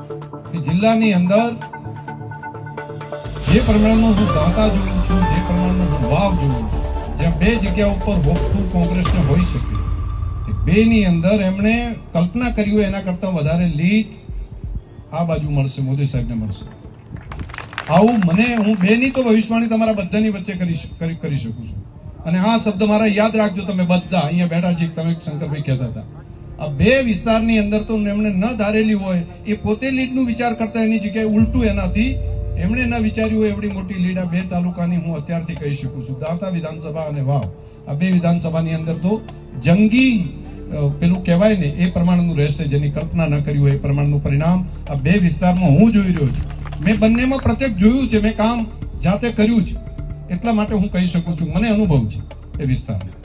કે જિલ્લાની અંદર જે પ્રમાણનું હું દાંતા જોઉં છું, જે પ્રમાણનું હું વાવ જોઉં છું, જ્યાં બે જગ્યા ઉપર હોપફુલ કોંગ્રેસને હોઈ શકે, બે ની અંદર એમણે કલ્પના કરી હોય એના કરતા વધારે લીડ આ બાજુ મળશે, મોદી સાહેબને મળશે. આવું હું બે ની તો ભવિષ્યવાણી તમારા બધાની વચ્ચે કરી શકું છું. અને આ શબ્દ મારા યાદ રાખજો તમે બધા અહીંયા બેઠા છે. તમે શંકરભાઈ કહેતા હતા આ બે વિસ્તારની અંદર તો એમણે ન ધારેલી હોય, એ પોતે લીડનું વિચાર કરતા એની જગ્યાએ ઉલટું એનાથી એમણે ન વિચાર્યું હોય એવડી મોટી લીડ આ બે તાલુકાની હું અત્યારથી કહી શકું છું. દાંતા વિધાનસભા અને વાવ, આ બે વિધાનસભાની અંદર તો જંગી પેલું કહેવાય ને એ પ્રમાણનું રહેશે. જેની કલ્પના ન કરી હોય એ પ્રમાણનું પરિણામ આ બે વિસ્તારમાં હું જોઈ રહ્યો છું. મેં બંનેમાં પ્રત્યેક જોયું છે, મેં કામ જાતે કર્યું છે, એટલા માટે હું કહી શકું છું. મને અનુભવ છે એ વિસ્તારમાં.